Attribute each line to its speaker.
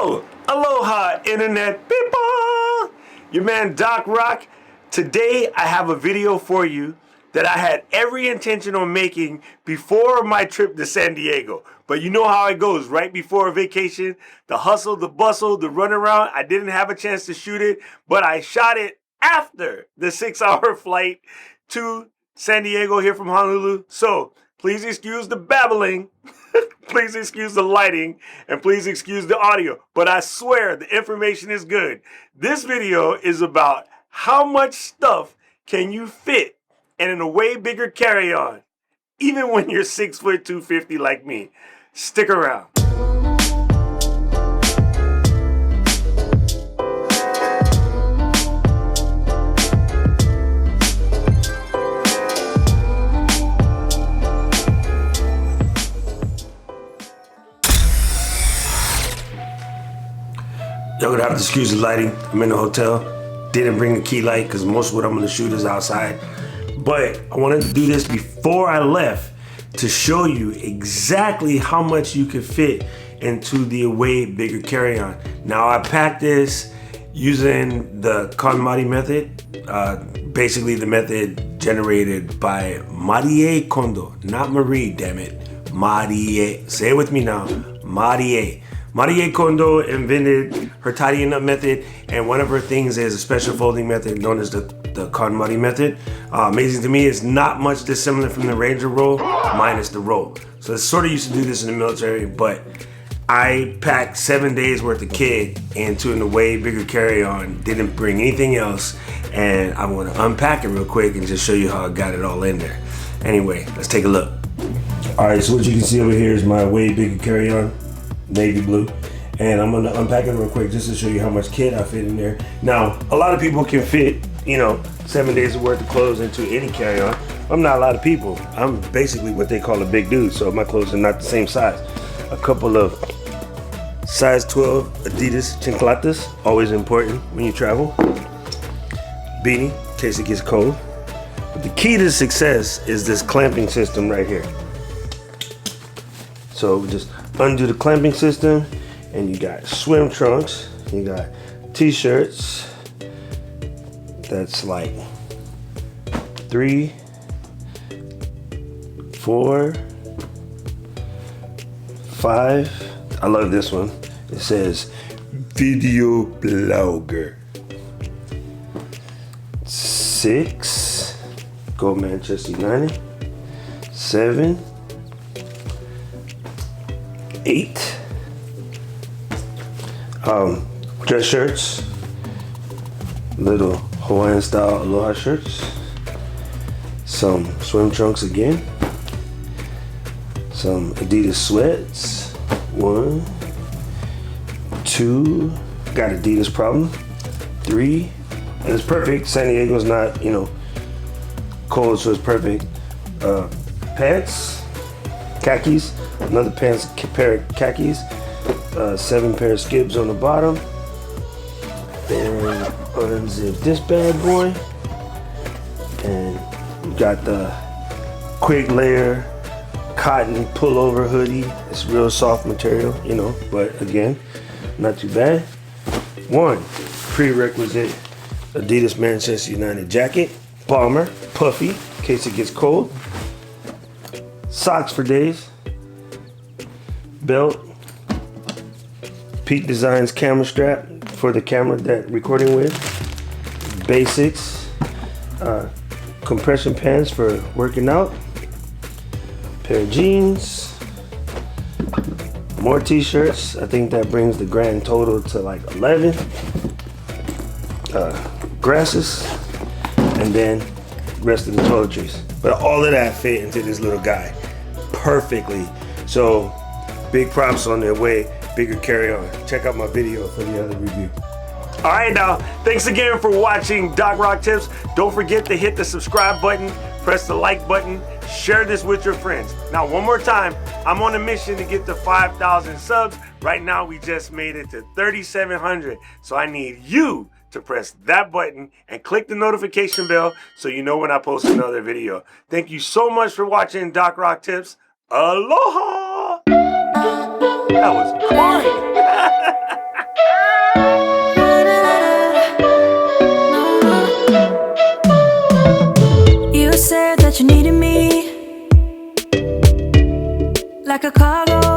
Speaker 1: Yo, aloha internet people, your man Doc Rock. Today I have a video for you that I had every intention on making before my trip to San Diego. But you know how it goes, right before a vacation, the hustle, the bustle, the runaround. I didn't have a chance to shoot it, but I shot it after the 6-hour flight to San Diego here from Honolulu. So please excuse the babbling. Please excuse the lighting, and please excuse the audio. But I swear the information is good. This video is about how much stuff can you fit in a way bigger carry-on, even when you're 6 foot 250 like me. Stick around. Y'all gonna have to excuse the lighting. I'm in the hotel. Didn't bring the key light because most of what I'm gonna shoot is outside. But I wanted to do this before I left to show you exactly how much you can fit into the Away bigger carry-on. Now I packed this using the KonMari Method, basically the method generated by Mah Re Aye Kondo, not Marie, damn it. Mah Re Aye. Say it with me now. Mah Re Aye. Mah Re Aye Kondo invented her tidying up method, and one of her things is a special folding method known as the KonMari Method. Amazing to me, it's not much dissimilar from the Ranger roll, minus the roll. So I sort of used to do this in the military, but I packed 7 days worth of kit into an Away bigger carry-on, didn't bring anything else, and I want to unpack it real quick and just show you how I got it all in there. Anyway, let's take a look. All right, so what you can see over here is my Away bigger carry-on. Navy blue, and I'm gonna unpack it real quick just to show you how much kit I fit in there. Now, a lot of people can fit, 7 days worth of clothes into any carry-on. I'm not a lot of people. I'm basically what they call a big dude, so my clothes are not the same size. A couple of size 12 Adidas chancletas, always important when you travel. Beanie, in case it gets cold. But the key to success is this clamping system right here. So just undo the clamping system, and you got swim trunks, you got t-shirts, that's like 3, 4, 5. I love this one. It says video blogger. 6, go Manchester United. 7, 8 dress shirts, little Hawaiian style aloha shirts, some swim trunks again, some Adidas sweats, 1, 2, got Adidas problem, 3, and it's perfect. San Diego's not, cold, so it's perfect. Pants, khakis, another pair of khakis, 7 pair of skibs on the bottom. Then unzip this bad boy, and you got the quick layer cotton pullover hoodie. It's real soft material, but again, not too bad. 1 prerequisite Adidas Manchester United jacket, bomber, puffy, in case it gets cold. Socks for days. Belt, Peak Designs camera strap for the camera that recording with. Basics, compression pants for working out. Pair of jeans, more t-shirts. I think that brings the grand total to like 11. Grasses, and then rest of the toiletries. But all of that fit into this little guy perfectly. So big props on their Away bigger carry-on. Check out my video for the other review. All right, now, thanks again for watching Doc Rock Tips. Don't forget to hit the subscribe button, press the like button, share this with your friends. Now, one more time, I'm on a mission to get to 5,000 subs. Right now, we just made it to 3,700. So I need you to press that button and click the notification bell so you know when I post another video. Thank you so much for watching Doc Rock Tips. Aloha! That was corny.
Speaker 2: like a cargo.